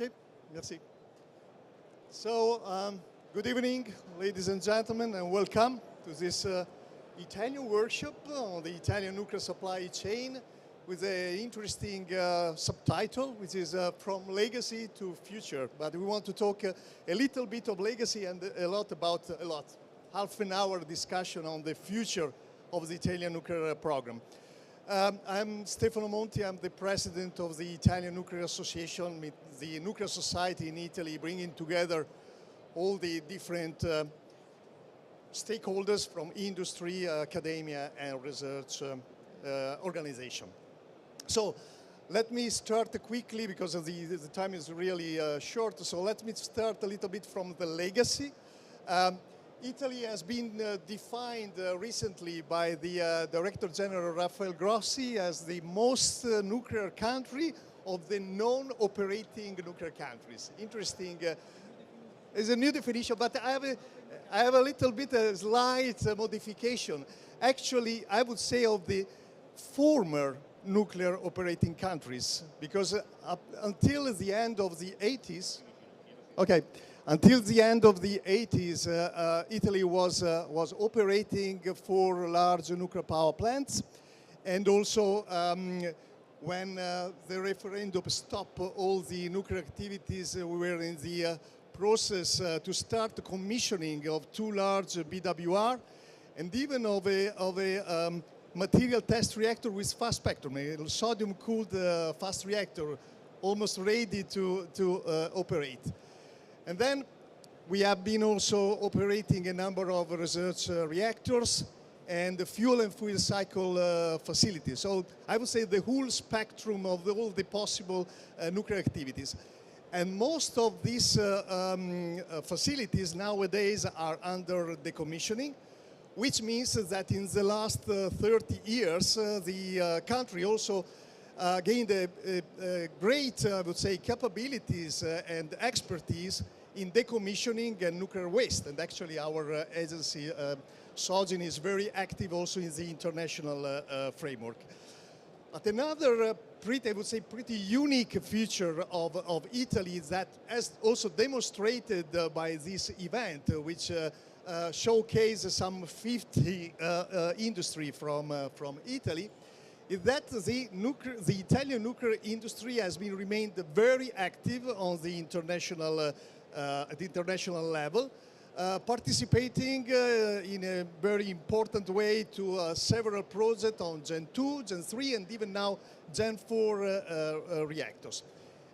Okay, merci. So, good evening, ladies and gentlemen, and welcome to this Italian workshop on the Italian nuclear supply chain with an interesting subtitle, which is From Legacy to Future. But we want to talk a little bit of legacy and a lot about half an hour discussion on the future of the Italian nuclear program. I'm Stefano Monti. I'm the president of the Italian Nuclear Association, the nuclear society in Italy, bringing together all the different stakeholders from industry, academia, and research organization. So let me start quickly because of the time is really short. So let me start a little bit from the legacy. Italy has been defined recently by the Director General Rafael Grossi as the most nuclear country of the non-operating nuclear countries. Interesting. It's a new definition, but I have a little bit of slight modification. Actually, I would say of the former nuclear operating countries, because until the end of the 80s, okay. Until the end of the 80s, Italy was operating 4 large nuclear power plants, and also when the referendum stopped all the nuclear activities, we were in the process to start the commissioning of 2 large BWR, and even of a material test reactor with fast spectrum, a sodium-cooled fast reactor, almost ready to operate. And then we have been also operating a number of research reactors and the fuel and fuel cycle facilities. So I would say the whole spectrum of all the possible nuclear activities. And most of these facilities nowadays are under decommissioning, which means that in the last 30 years, the country also gained a great, I would say, capabilities and expertise in decommissioning and nuclear waste. And actually our agency, SOGIN, is very active also in the international framework. But another I would say, pretty unique feature of Italy that has also demonstrated by this event, which showcases some 50 industry from Italy, is that the Italian nuclear industry has been remained very active on the international at the international level, participating in a very important way to several projects on Gen 2, Gen 3, and even now Gen 4 reactors.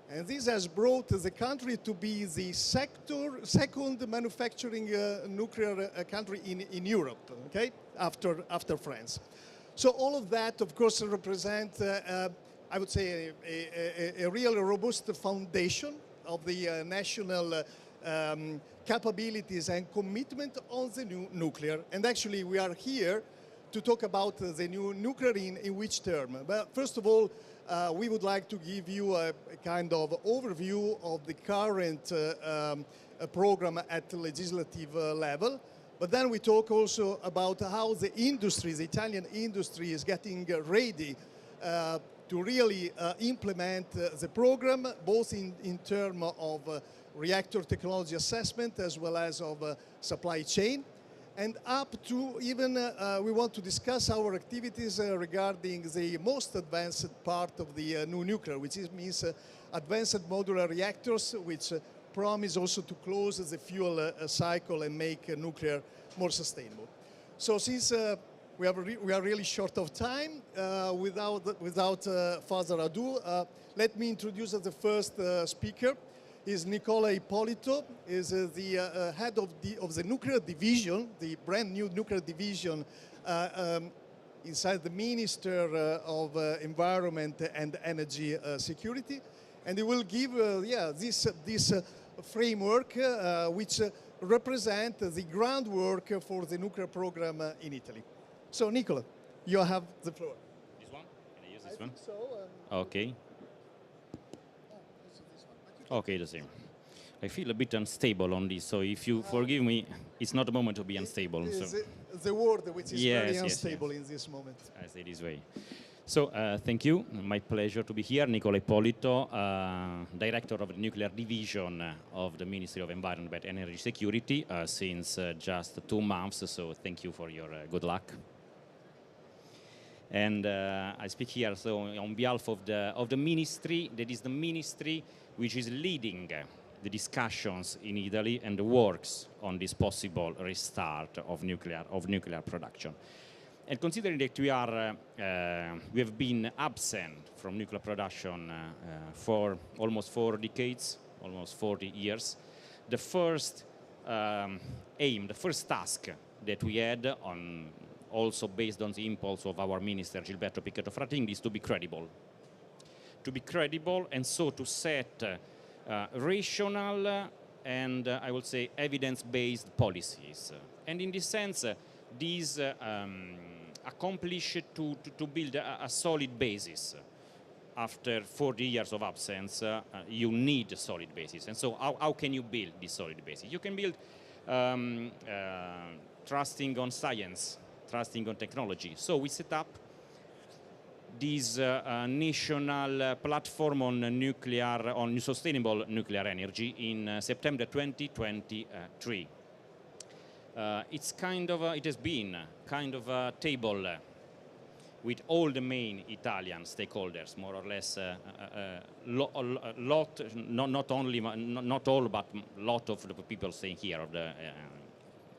And this has brought the country to be the second manufacturing nuclear country in Europe, okay, after France. So all of that, of course, represent, I would say, a real robust foundation of the national capabilities and commitment on the new nuclear. And actually, we are here to talk about the new nuclear in which term. But first of all, we would like to give you a kind of overview of the current program at the legislative level. But then we talk also about how the industry, the Italian industry, is getting ready to really implement the program, both in terms of reactor technology assessment as well as of supply chain. And up to even, we want to discuss our activities regarding the most advanced part of the new nuclear, which means advanced modular reactors, which promise also to close the fuel cycle and make nuclear more sustainable. So since we are really short of time, without further ado, let me introduce the first speaker. Is Nicola Ippolito, is the head of the nuclear division, the brand new nuclear division inside the Minister of Environment and Energy Security, and he will give this framework which represent the groundwork for the nuclear program in Italy. So Nicola, you have the floor. This one? Can I use this one? So, okay. Okay, the same. I feel a bit unstable on this, so if you forgive me, it's not a moment to be unstable. It is so. the word which is Yes, very yes, unstable yes. in this moment. I say this way. So, thank you. My pleasure to be here. Nicola Ippolito, Director of the Nuclear Division of the Ministry of Environment and Energy Security since just 2 months, so thank you for your good luck. And I speak here so on behalf of the ministry. That is the ministry which is leading the discussions in Italy and the works on this possible restart of nuclear production. And considering that we have been absent from nuclear production for almost 4 decades, almost 40 years, the first aim, the first task that we had, also based on the impulse of our minister Gilberto Pichetto Fratin, is to be credible. To be credible, and so to set rational and I would say evidence-based policies. And in this sense, these accomplish to build a solid basis. After 40 years of absence, you need a solid basis. And so how can you build this solid basis? You can build trusting on science, trusting on technology. So we set up this national platform on sustainable nuclear energy in September 2023. It has been kind of a table with all the main Italian stakeholders, more or less, not all, but a lot of the people staying here, of the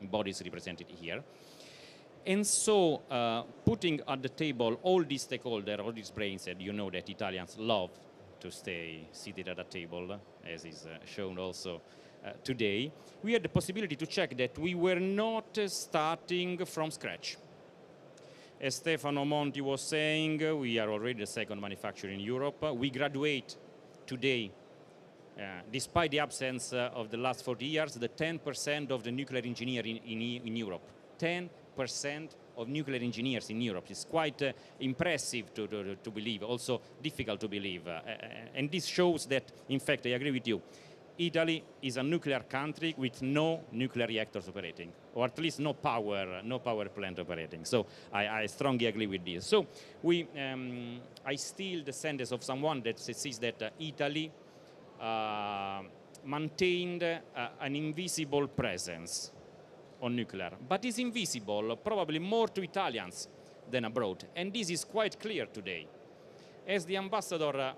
bodies represented here. And so, putting at the table all these stakeholders, all these brains, and you know that Italians love to stay seated at a table, as is shown also today, we had the possibility to check that we were not starting from scratch. As Stefano Monti was saying, we are already the second manufacturer in Europe. We graduate today, despite the absence of the last 40 years, the 10% of the nuclear engineers in Europe. 10% of nuclear engineers in Europe is quite impressive to believe, also difficult to believe. And this shows that, in fact, I agree with you, Italy is a nuclear country with no nuclear reactors operating, or at least no power plant operating. So I strongly agree with this. So I steal the sentence of someone that says that Italy maintained an invisible presence on nuclear, but is invisible probably more to Italians than abroad, and this is quite clear today. As the ambassador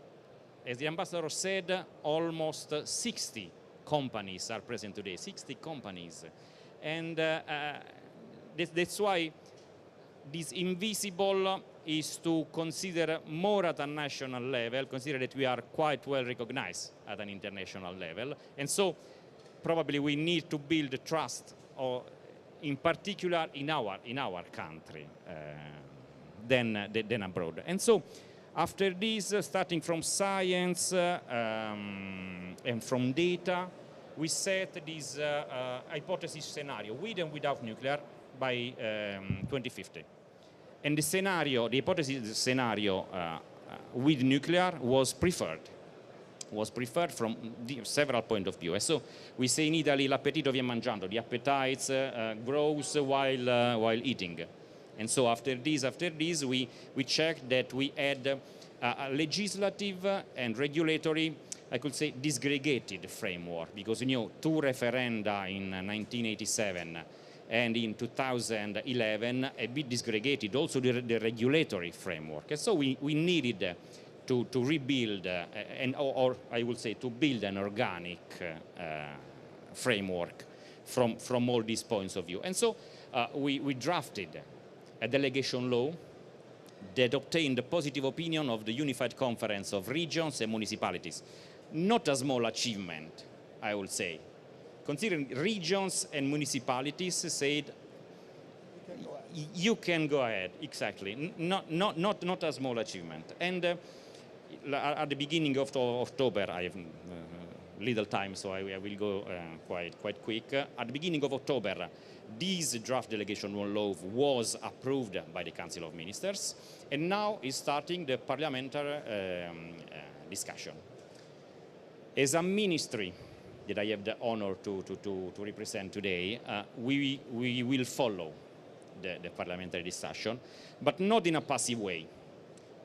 said, almost 60 companies are present today, 60 companies. And that's why this invisible is to consider more at a national level, consider that we are quite well recognized at an international level. And so probably we need to build trust, or in particular in our country, than abroad. And so after this, starting from science and from data, we set this hypothesis scenario, with and without nuclear, by 2050. And the hypothesis scenario with nuclear was preferred from several points of view. And so we say in Italy, l'appetito vien mangiando, the appetite grows while eating. And so after this, we checked that we had a legislative and regulatory, I could say, disgregated framework, because, you know, 2 referenda in 1987 and in 2011 a bit disgregated also the regulatory framework. And so we needed to rebuild, or I would say to build an organic framework from all these points of view. And so we drafted a delegation law that obtained the positive opinion of the Unified Conference of Regions and Municipalities. Not a small achievement, I would say. Considering regions and municipalities said, you can go ahead, exactly. Not a small achievement. And at the beginning of October, I have little time, so I will go quite quick. At the beginning of October, this draft delegation law was approved by the Council of Ministers, and now is starting the parliamentary discussion. As a ministry that I have the honor to represent today, we will follow the parliamentary discussion, but not in a passive way.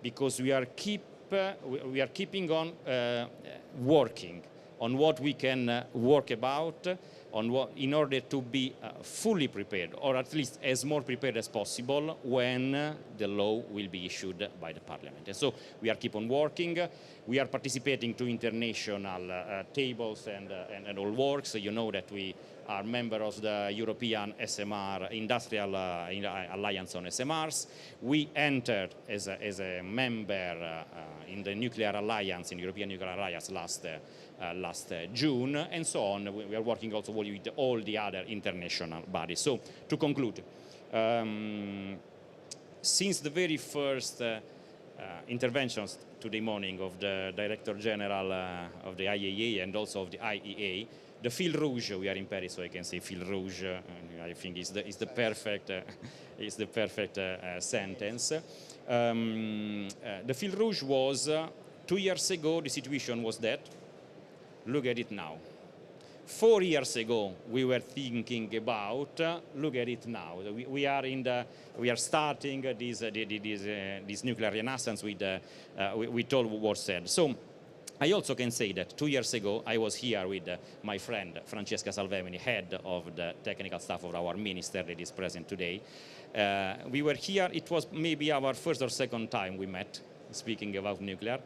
because we are keeping on working on what we can work about, in order to be fully prepared, or at least as more prepared as possible when the law will be issued by the Parliament. And so we are keep on working. We are participating to international tables and all works. So you know that we are members of the European SMR Industrial Alliance on SMRs. We entered as a member in the Nuclear Alliance, in European Nuclear Alliance last June, and so on. We are working also with all the other international bodies. So to conclude, since the very first interventions today morning of the Director General of the IAEA and also of the IEA, the fil rouge, we are in Paris, so I can say fil rouge, I think is the perfect sentence. The fil rouge was 2 years ago, the situation was that. Look at it now. 4 years ago, we were thinking about. Look at it now. We are starting this nuclear renaissance with all what was said. So I also can say that 2 years ago, I was here with my friend Francesca Salvemini, head of the technical staff of our minister that is present today. We were here. It was maybe our first or second time we met, speaking about nuclear.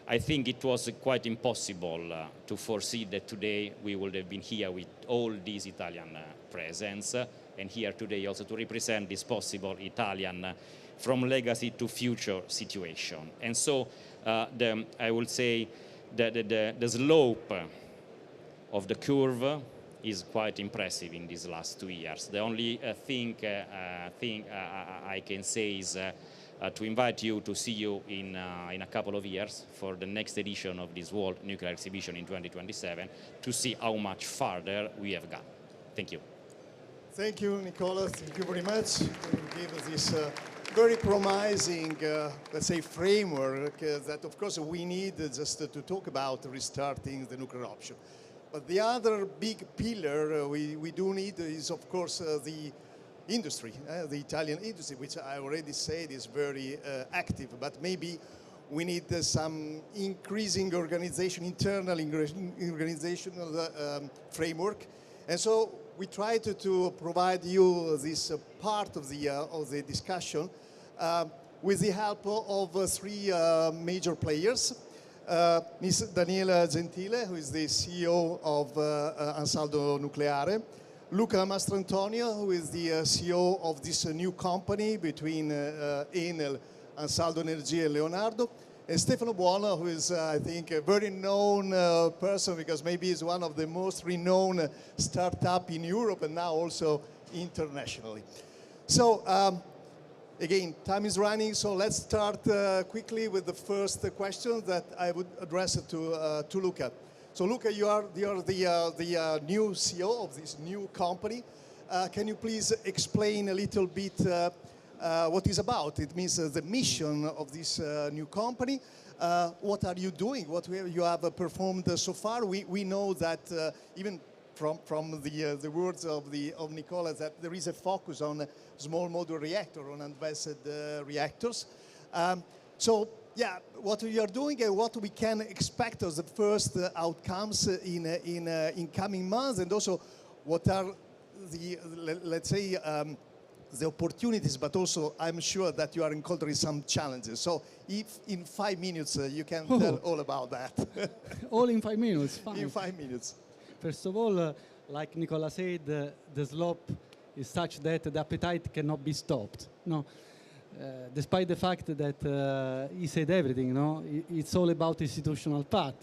I think it was quite impossible to foresee that today we would have been here with all these Italian presence, and here today also to represent this possible Italian from legacy to future situation. And so I would say the slope of the curve is quite impressive in these last 2 years. The only thing I can say is to invite you to see you in a couple of years for the next edition of this World Nuclear Exhibition in 2027 to see how much farther we have gone. Thank you. Thank you, Nicola. Thank you very much for giving us this very promising, let's say, framework that, of course, we need just to talk about restarting the nuclear option. But the other big pillar we do need is, of course, the industry, the Italian industry, which I already said is very active, but maybe we need some increasing internal organizational framework. And so we tried to provide you this part of the discussion with the help of three major players. Ms. Daniela Gentile, who is the CEO of Ansaldo Nucleare, Luca Mastrantonio, who is the CEO of this new company between Enel, Ansaldo Energia, and Leonardo, and Stefano Buono, who is, I think, a very known person because maybe he's one of the most renowned startup in Europe and now also internationally. So, again, time is running, so let's start quickly with the first question that I would address to Luca. So, Luca, you are the new CEO of this new company. Can you please explain a little bit what it's about? It means the mission of this new company. What are you doing? What you have performed so far? We know that even from the words of Nicola, that there is a focus on small modular reactor, on advanced reactors. So, yeah, what we are doing and what we can expect as the first outcomes in coming months, and also what are the, let's say, the opportunities, but also I'm sure that you are encountering some challenges. So if in 5 minutes you can tell all about that. All in 5 minutes, fine. In 5 minutes. First of all, like Nicola said, the slope is such that the appetite cannot be stopped. No. Despite the fact that he said everything, no, it's all about institutional part.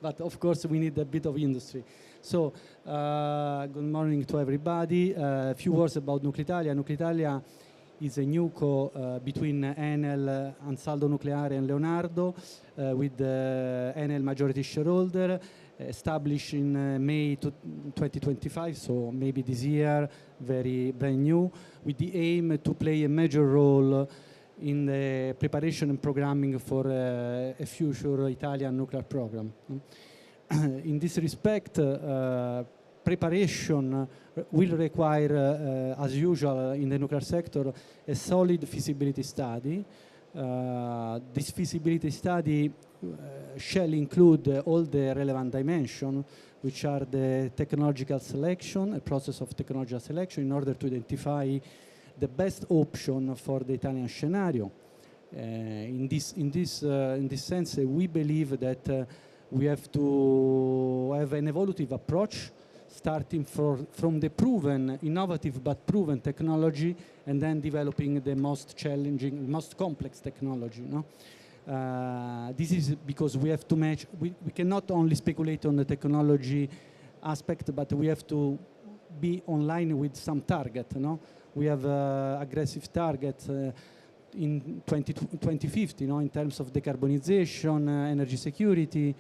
But of course, we need a bit of industry. So, good morning to everybody. A few words about Nuclitalia. Nuclitalia is a newco between Enel, Ansaldo Nucleare, and Leonardo, with the Enel majority shareholder, established in May 2025, so maybe this year, very brand new, with the aim to play a major role in the preparation and programming for a future Italian nuclear program. In this respect, preparation will require, as usual in the nuclear sector, a solid feasibility study This feasibility study shall include all the relevant dimensions, which are the technological selection, a process of technological selection in order to identify the best option for the Italian scenario. In this sense, we believe that we have to have an evolutive approach, starting from the proven, innovative but proven technology, and then developing the most challenging, most complex technology. No? This is because we have to match, we cannot only speculate on the technology aspect, but we have to be online with some target. No? We have aggressive targets in 2050, in terms of decarbonization, energy security,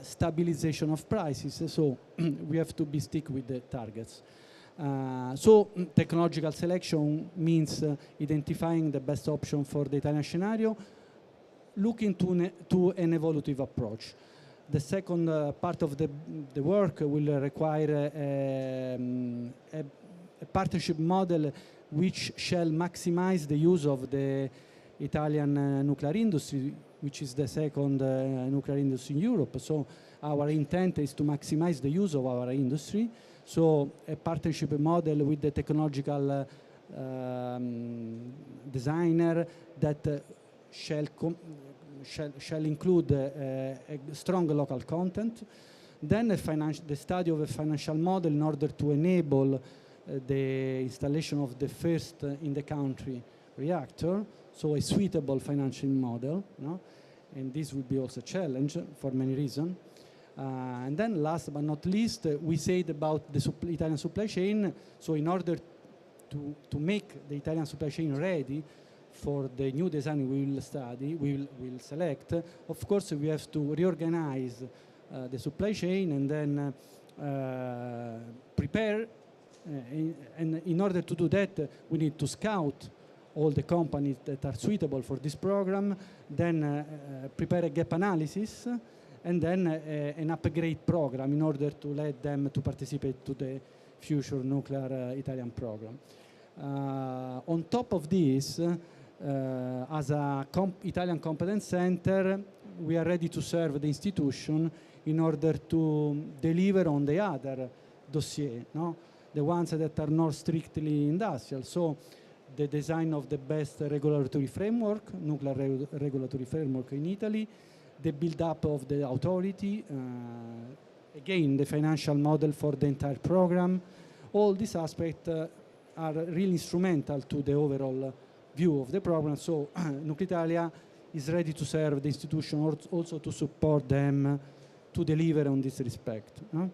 stabilization of prices. So we have to be stick with the targets. So technological selection means identifying the best option for the Italian scenario, looking to an evolutive approach. The second part of the work will require a partnership model which shall maximize the use of the Italian nuclear industry, which is the second nuclear industry in Europe. So our intent is to maximize the use of our industry. So a partnership model with the technological designer that shall include a strong local content. Then the study of a financial model in order to enable the installation of the first in the country reactor, so a suitable financial model, no? And this will be also a challenge for many reasons. And then last but not least, we said about the Italian supply chain. So in order to make the Italian supply chain ready for the new design we will study, we will select, of course we have to reorganize the supply chain and then prepare. And in order to do that, we need to scout all the companies that are suitable for this program, then prepare a gap analysis, and then an upgrade program in order to let them to participate to the future nuclear Italian program. On top of this, as a Italian competence center, we are ready to serve the institution in order to deliver on the other dossier, no? The ones that are not strictly industrial. So the design of the best regulatory framework, nuclear regulatory framework in Italy, the build-up of the authority, again, the financial model for the entire program. All these aspects are really instrumental to the overall view of the program. So Nuclitalia is ready to serve the institution, or also to support them to deliver on this respect. No?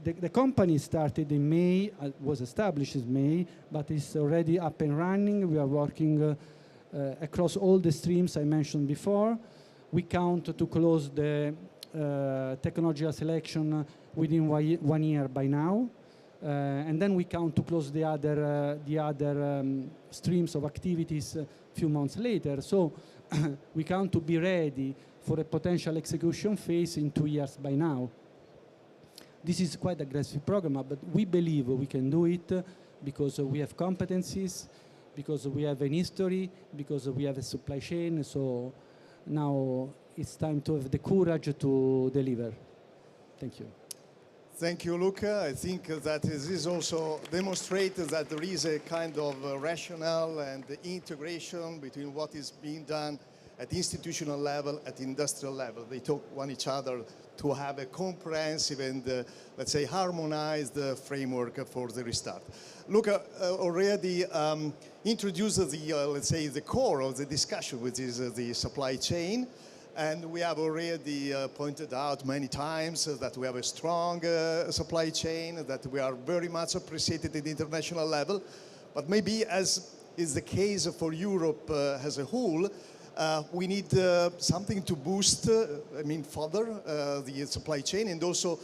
The company started in May, was established in May, but it's already up and running. We are working across all the streams I mentioned before. We count to close the technological selection within 1 year by now. And then we count to close the other streams of activities a few months later. So we count to be ready for a potential execution phase in 2 years by now. This is quite an aggressive program, but we believe we can do it because we have competencies, because we have an history, because we have a supply chain. So now it's time to have the courage to deliver. Thank you. Thank you, Luca. I think that this also demonstrates that there is a kind of rationale and integration between what is being done at institutional level, at industrial level. They talk one each other to have a comprehensive and, let's say, harmonized framework for the restart. Luca already introduced the, let's say, the core of the discussion, which is the supply chain. And we have already pointed out many times that we have a strong supply chain, that we are very much appreciated at the international level. But maybe, as is the case for Europe as a whole, we need something to boost, further the supply chain, and also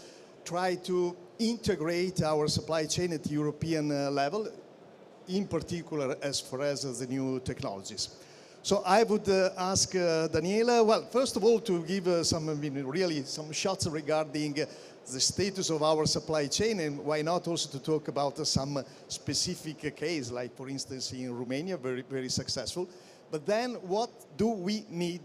try to integrate our supply chain at the European level, in particular as far as the new technologies. So I would ask Daniela, well, first of all, to give some, really some shots regarding the status of our supply chain, and why not also to talk about some specific case, like for instance in Romania, very, very successful. But then what do we need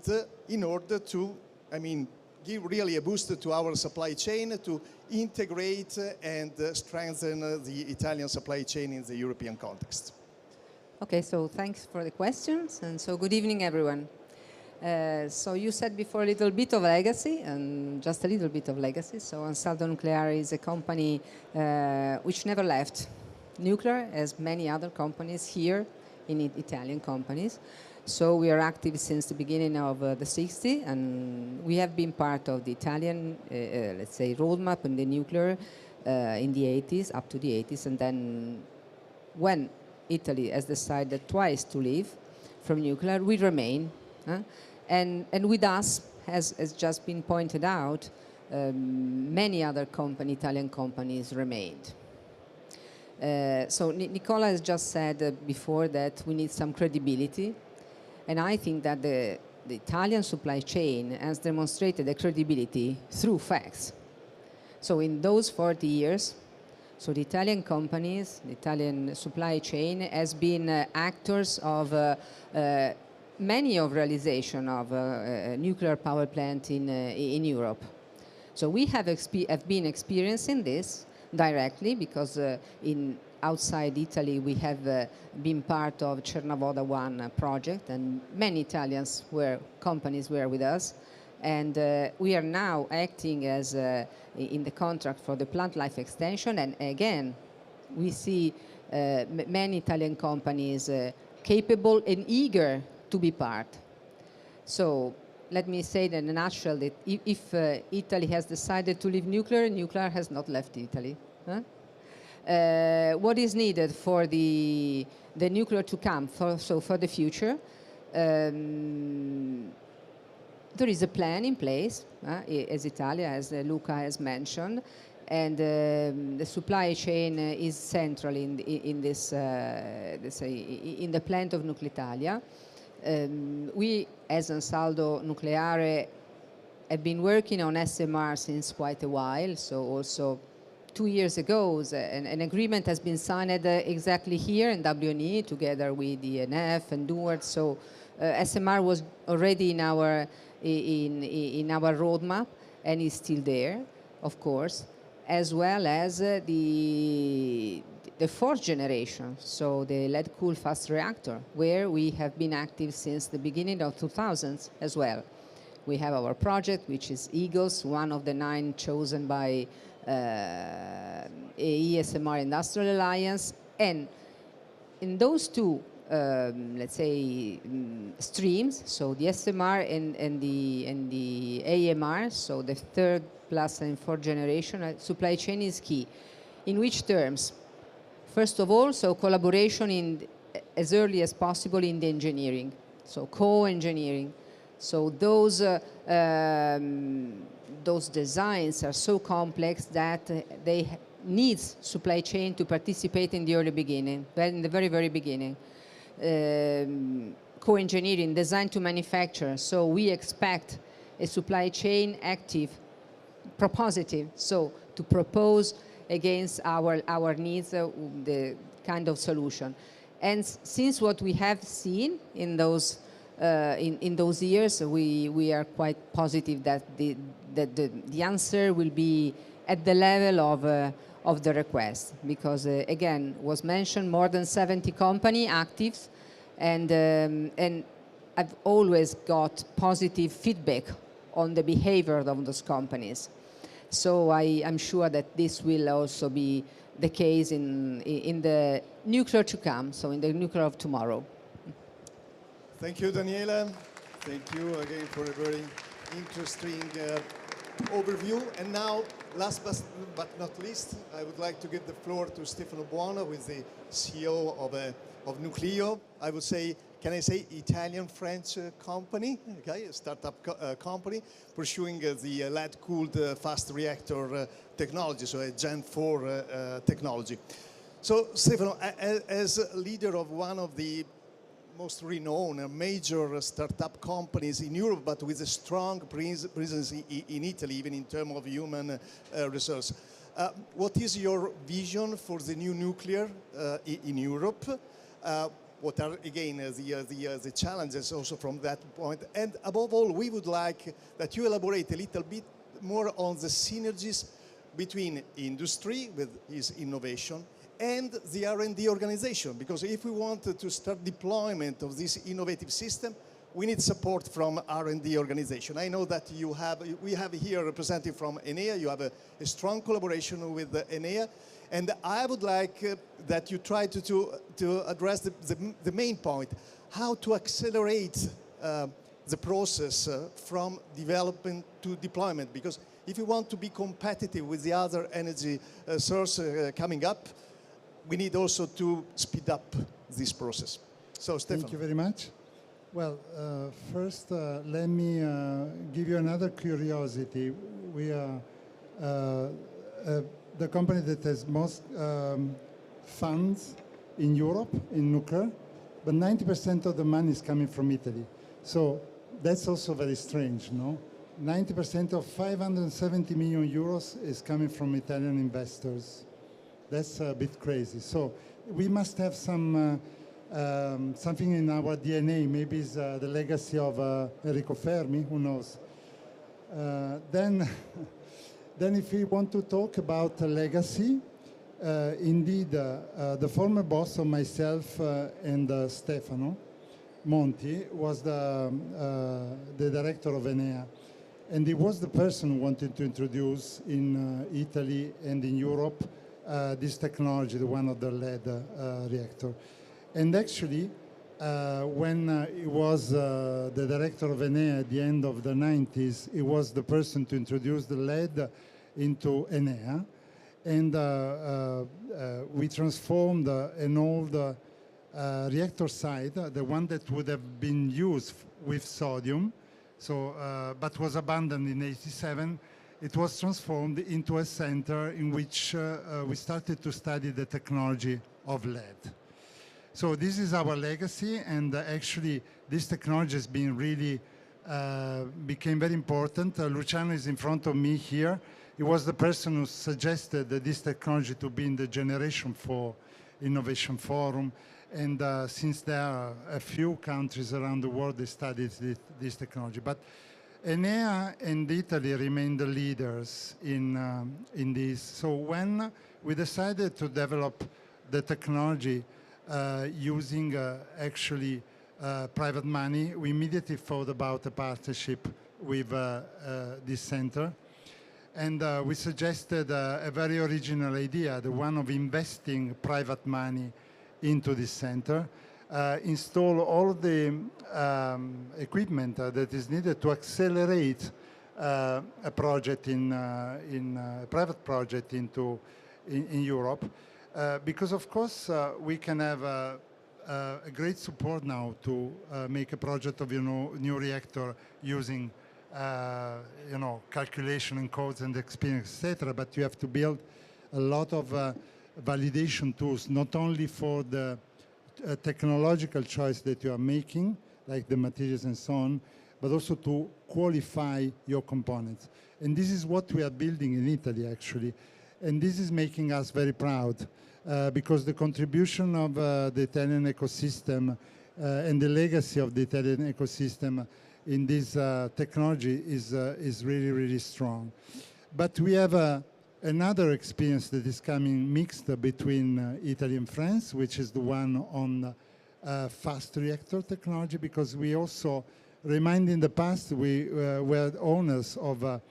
in order to, I mean, give really a boost to our supply chain to integrate and strengthen the Italian supply chain in the European context? Okay, so thanks for the questions, and so good evening, everyone. So you said before a little bit of legacy, and just a little bit of legacy. So Ansaldo Nucleare is a company which never left nuclear, as many other companies here in Italian companies. So we are active since the beginning of the 60s, and we have been part of the Italian, let's say, roadmap in the nuclear in the 80s, up to the 80s, and then when Italy has decided twice to leave from nuclear, we remain. And with us, has just been pointed out, many other Italian companies remained. So Nicola has just said before that we need some credibility. And I think that the Italian supply chain has demonstrated the credibility through facts. So in those 40 years, so the Italian companies, the Italian supply chain has been actors of many of realization of nuclear power plant in Europe. So we have been experiencing this directly because outside Italy we have been part of Cernavoda 1 project, and many Italians companies were with us. And we are now acting as in the contract for the plant life extension, and again we see many Italian companies capable and eager to be part. So let me say in a nutshell that if Italy has decided to leave nuclear, nuclear has not left Italy. What is needed for the nuclear to come, for the future? There is a plan in place, as Italia, as Luca has mentioned, and the supply chain is central in this, let's say, in the plant of Nuclitalia. We, as Ansaldo Nucleare, have been working on SMR since quite a while. So also 2 years ago, an agreement has been signed exactly here in WNE together with the NF and Duart. So SMR was already in our roadmap and is still there, of course, as well as the fourth generation, so the lead-cooled fast reactor, where we have been active since the beginning of 2000s as well. We have our project, which is Eagles, one of the 9 chosen by AESMR Industrial Alliance. And in those two, let's say, streams, so the SMR and the AMR, so the third plus and fourth generation, supply chain is key. In which terms? First of all, so collaboration as early as possible in the engineering, so co-engineering. So those designs are so complex that they need supply chain to participate in the early beginning, in the very, very beginning. Co-engineering, design to manufacture. So we expect a supply chain active, propositive, so to propose against our needs the kind of solution. And since what we have seen in those years, we are quite positive that the answer will be at the level of the request, because again, was mentioned more than 70 company active, and I've always got positive feedback on the behavior of those companies. So I'm sure that this will also be the case in the nuclear to come, so in the nuclear of tomorrow. Thank you, Daniela. Thank you again for a very interesting overview. And now, last but not least, I would like to give the floor to Stefano Buono, who is the CEO of Newcleo. I would say, can I say Italian-French company, okay, a startup company, pursuing the lead-cooled fast reactor technology, so a Gen 4 technology. So, Stefano, as leader of one of the most renowned major startup companies in Europe, but with a strong presence in Italy, even in terms of human resource. What is your vision for the new nuclear in Europe? What are, again, the challenges also from that point? And above all, we would like that you elaborate a little bit more on the synergies between industry with its innovation and the R&D organization, because if we want to start deployment of this innovative system, we need support from R&D organization. I know that we have here a representative from Enea. You have a strong collaboration with Enea, and I would like that you try to address the main point, how to accelerate the process from development to deployment, because if you want to be competitive with the other energy source coming up, we need also to speed up this process. So, Stefano. Thank you very much. Well, first, let me give you another curiosity. We are the company that has most funds in Europe, in nuclear, but 90% of the money is coming from Italy. So that's also very strange, no? 90% of 570 million euros is coming from Italian investors. That's a bit crazy. So we must have some something in our DNA. Maybe it's the legacy of Enrico Fermi, who knows. Then if we want to talk about legacy, indeed, the former boss of myself and Stefano, Monti, was the director of Enea. And he was the person who wanted to introduce in Italy and in Europe this technology, the one of the lead reactor. And actually, when he was the director of Enea at the end of the 90s, he was the person to introduce the lead into Enea. And we transformed an old reactor site, the one that would have been used with sodium, so, but was abandoned in '87. It was transformed into a center in which we started to study the technology of lead. So this is our legacy, and actually this technology has been really, became very important. Luciano is in front of me here. He was the person who suggested this technology to be in the Generation 4 Innovation Forum, and since there are a few countries around the world that studied this technology. But Enea and Italy remain the leaders in this. So when we decided to develop the technology using actually private money, we immediately thought about a partnership with this center. And we suggested a very original idea, the one of investing private money into this center. Install all the equipment that is needed to accelerate a project in a private project in Europe, because of course we can have a great support now to make a project of new reactor using calculation and codes and experience, etc. But you have to build a lot of validation tools, not only for the technological choice that you are making, like the materials and so on, but also to qualify your components. And this is what we are building in Italy, actually. And this is making us very proud, because the contribution of the Italian ecosystem and the legacy of the Italian ecosystem in this technology is really, really strong. But we have another experience that is coming mixed between Italy and France, which is the one on fast reactor technology, because we also remind in the past we were owners of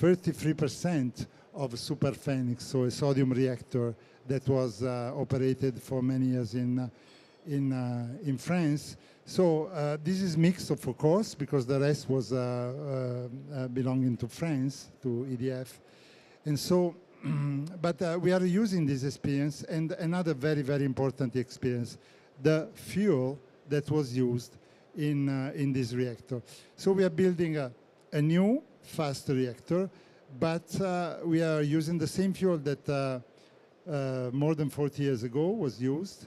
33% of Super Phoenix, so a sodium reactor that was operated for many years in France. So this is mixed, of course, because the rest was belonging to France, to EDF. And so, but we are using this experience, and another very, very important experience, the fuel that was used in this reactor. So we are building a new fast reactor, but we are using the same fuel that more than 40 years ago was used.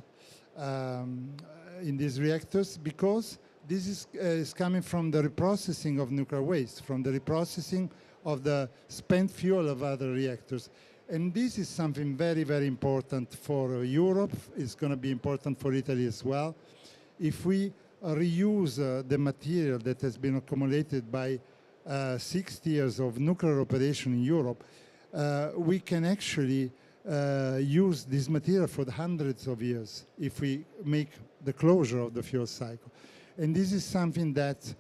in these reactors because this is coming from the reprocessing of nuclear waste, from the reprocessing of the spent fuel of other reactors. And this is something very, very important for Europe. It's going to be important for Italy as well. If we reuse the material that has been accumulated by 60 years of nuclear operation in Europe, we can actually use this material for hundreds of years if we make the closure of the fuel cycle. And this is something that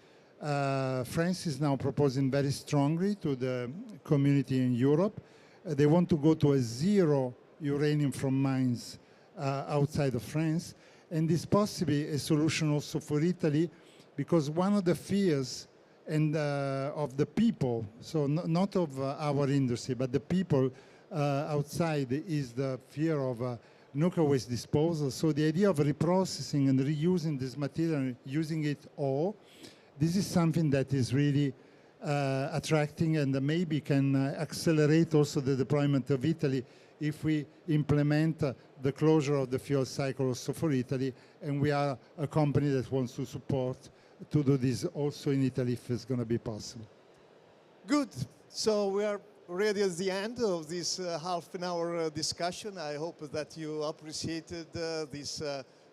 France is now proposing very strongly to the community in Europe. They want to go to a zero uranium from mines outside of France. And this possibly a solution also for Italy, because one of the fears and of the people, so not of our industry, but the people outside is the fear of nuclear waste disposal. So the idea of reprocessing and reusing this material and using it all, this is something that is really attracting and maybe can accelerate also the deployment of Italy if we implement the closure of the fuel cycle also for Italy. And we are a company that wants to support to do this also in Italy if it's going to be possible. Good. So we are already at the end of this half an hour discussion. I hope that you appreciated this.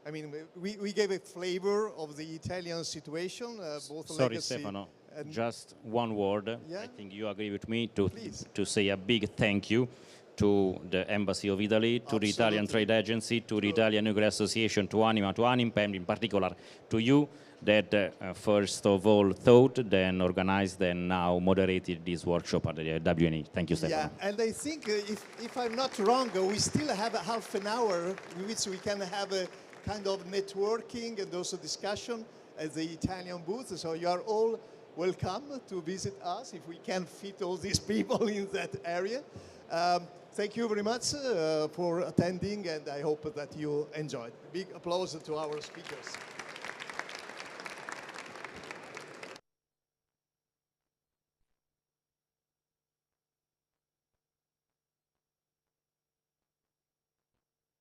I mean, we gave a flavor of the Italian situation, both Sorry, legacy. Stefano, just one word. Yeah? I think you agree with me to Please. say a big thank you to the Embassy of Italy, to the Italian Absolutely. Trade Agency, to the Italian Nuclear Association, to Anima, to Anim, and in particular to you that first of all thought, then organized, then now moderated this workshop at the WNE. Thank you, Stefano. Yeah, and I think if I'm not wrong, we still have a half an hour in which we can have a kind of networking and also discussion at the Italian booth. So you are all welcome to visit us if we can fit all these people in that area. Thank you very much for attending, and I hope that you enjoyed. Big applause to our speakers.